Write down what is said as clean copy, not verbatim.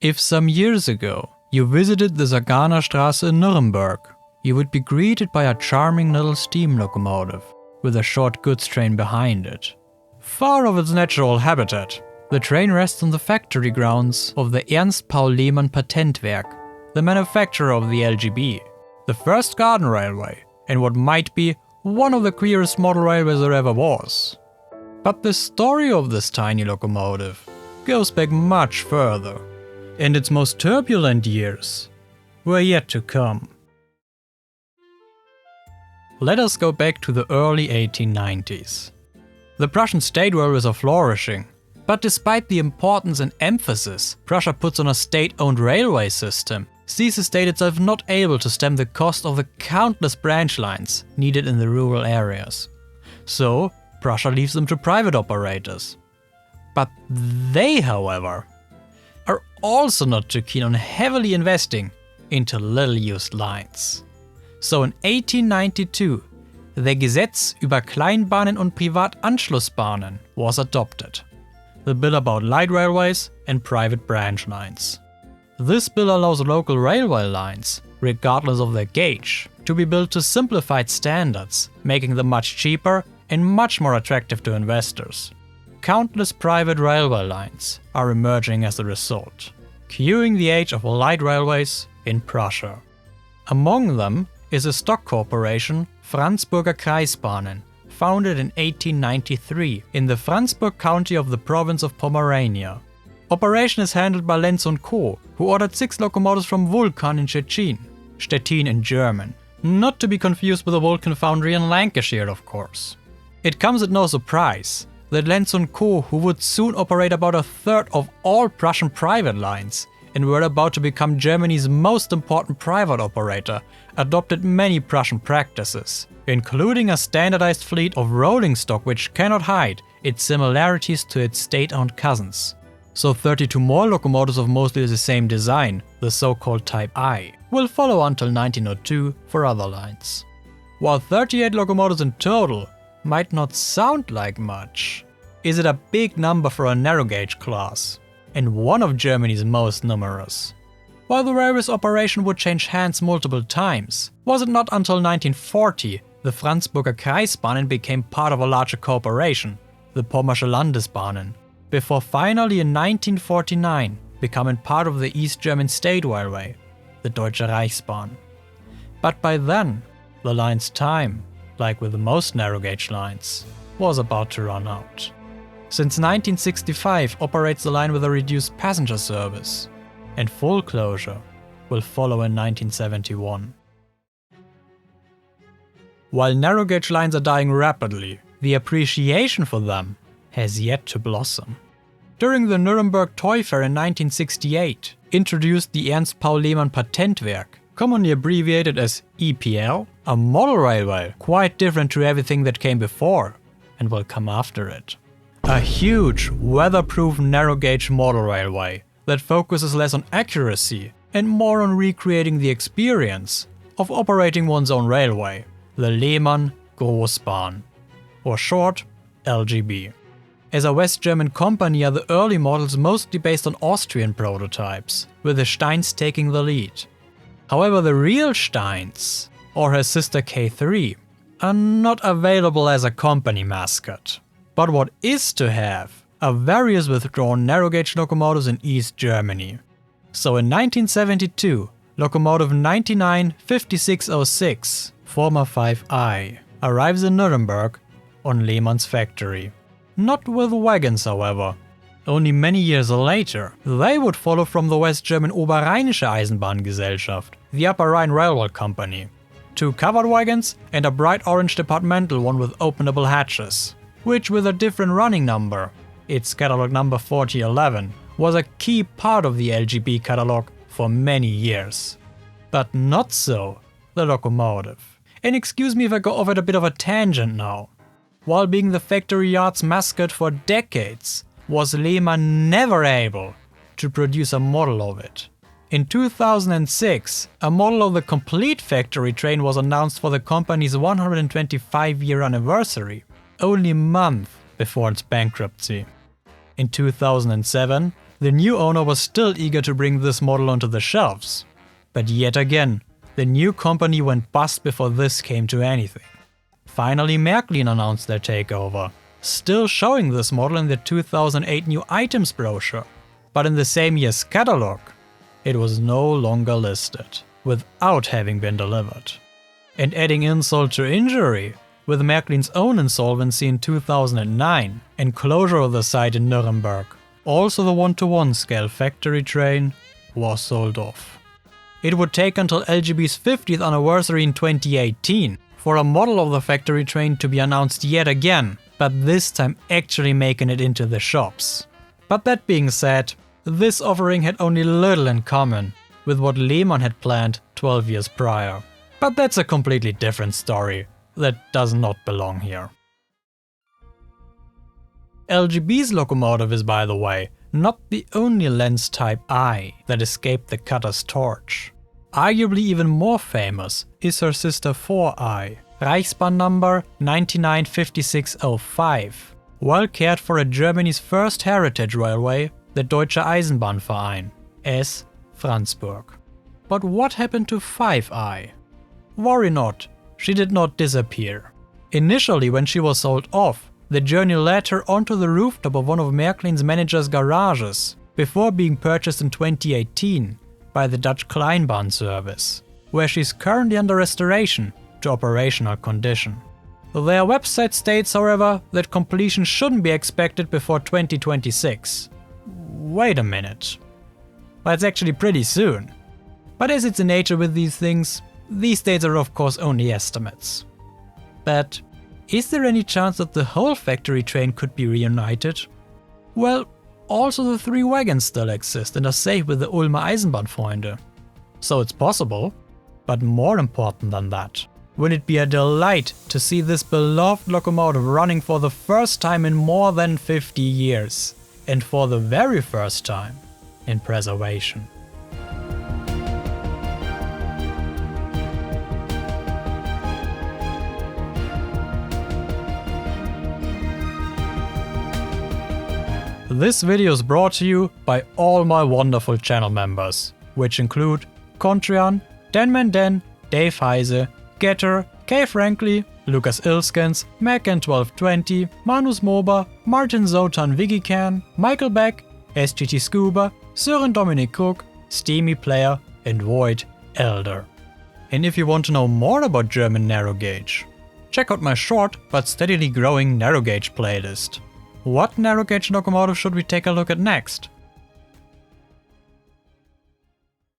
If some years ago you visited the Saganerstraße in Nuremberg, you would be greeted by a charming little steam locomotive with a short goods train behind it. Far of its natural habitat, the train rests on the factory grounds of the Ernst Paul Lehmann Patentwerk, the manufacturer of the LGB, the first garden railway, and what might be one of the queerest model railways there ever was. But the story of this tiny locomotive goes back much further, and its most turbulent years were yet to come. Let us go back to the early 1890s. The Prussian state railways are flourishing, but despite the importance and emphasis Prussia puts on a state-owned railway system, sees the state itself not able to stem the cost of the countless branch lines needed in the rural areas. So, Prussia leaves them to private operators. But they, however, are also not too keen on heavily investing into little-used lines. So in 1892, the Gesetz über Kleinbahnen und Privatanschlussbahnen was adopted, the bill about light railways and private branch lines. This bill allows local railway lines, regardless of their gauge, to be built to simplified standards, making them much cheaper and much more attractive to investors. Countless private railway lines are emerging as a result, cueing the age of light railways in Prussia. Among them is a stock corporation, Franzburger Kreisbahnen, founded in 1893 in the Franzburg county of the province of Pomerania. Operation is handled by Lenz & Co., who ordered 6 locomotives from Vulcan in Stettin in German, not to be confused with the Vulcan foundry in Lancashire, of course. It comes at no surprise that Lenz & Co., who would soon operate about a third of all Prussian private lines and were about to become Germany's most important private operator, adopted many Prussian practices, including a standardized fleet of rolling stock which cannot hide its similarities to its state-owned cousins. So 32 more locomotives of mostly the same design, the so-called Type I, will follow until 1902 for other lines. While 38 locomotives in total might not sound like much, is it a big number for a narrow gauge class, and one of Germany's most numerous. While the railway's operation would change hands multiple times, was it not until 1940 the Franzburger Kreisbahnen became part of a larger corporation, the Pommersche Landesbahnen, before finally in 1949 becoming part of the East German State Railway, the Deutsche Reichsbahn. But by then, the line's time, like with most narrow gauge lines, was about to run out. Since 1965 operates the line with a reduced passenger service, and full closure will follow in 1971. While narrow gauge lines are dying rapidly, the appreciation for them has yet to blossom. During the Nuremberg Toy Fair in 1968, introduced the Ernst Paul Lehmann Patentwerk, commonly abbreviated as EPL, a model railway quite different to everything that came before and will come after it. A huge, weatherproof narrow gauge model railway that focuses less on accuracy and more on recreating the experience of operating one's own railway, the Lehmann Großbahn, or short LGB. As a West German company are the early models mostly based on Austrian prototypes, with the Steins taking the lead. However, the real Steins, or her sister K3, are not available as a company mascot. But what is to have are various withdrawn narrow gauge locomotives in East Germany. So in 1972, locomotive 995606, former 5i, arrives in Nuremberg on Lehmann's factory. Not with wagons, however. Only many years later, they would follow from the West German Oberrheinische Eisenbahngesellschaft, the Upper Rhine Railway Company. 2 covered wagons and a bright orange departmental one with openable hatches, which with a different running number, its catalogue number 4011, was a key part of the LGB catalogue for many years. But not so the locomotive. And excuse me if I go off at a bit of a tangent now. While being the factory yard's mascot for decades, was Lehmann never able to produce a model of it. In 2006, a model of the complete factory train was announced for the company's 125-year anniversary, only a month before its bankruptcy. In 2007, The new owner was still eager to bring this model onto the shelves. But yet again, the new company went bust before this came to anything. Finally, Märklin announced their takeover, still showing this model in the 2008 new items brochure. But in the same year's catalogue, it was no longer listed, without having been delivered. And adding insult to injury, with Märklin's own insolvency in 2009 and closure of the site in Nuremberg, also the 1:1 scale factory train was sold off. It would take until LGB's 50th anniversary in 2018 for a model of the factory train to be announced yet again, but this time actually making it into the shops. But that being said, this offering had only little in common with what Lehmann had planned 12 years prior. But that's a completely different story that does not belong here. LGB's locomotive is, by the way, not the only lens type I that escaped the cutter's torch. Arguably even more famous is her sister 4I, Reichsbahn number 995605, well cared for at Germany's first heritage railway, the Deutsche Eisenbahnverein, as Franzburg. But what happened to 5I? Worry not, she did not disappear. Initially, when she was sold off, the journey led her onto the rooftop of one of Märklin's manager's garages, before being purchased in 2018 by the Dutch Kleinbahnen service, where she is currently under restoration to operational condition. Their website states, however, that completion shouldn't be expected before 2026. Wait a minute. That's actually pretty soon. But as it's the nature with these things, these dates are of course only estimates. But is there any chance that the whole factory train could be reunited? Well, also the 3 wagons still exist and are safe with the Ulmer Eisenbahnfreunde. So it's possible, but more important than that, will it be a delight to see this beloved locomotive running for the first time in more than 50 years, and for the very first time in preservation. This video is brought to you by all my wonderful channel members, which include Contrian, Denman Den, Dave Heise, Getter, Kay Frankly, Lucas Ilskens, Macan1220, Manus Moba, Martin Zotan Vigican, Michael Beck, SGT Scuba, Søren Dominic Cook, Steamy Player, and Void Elder. And if you want to know more about German narrow gauge, check out my short but steadily growing narrow gauge playlist. What narrow gauge locomotive should we take a look at next?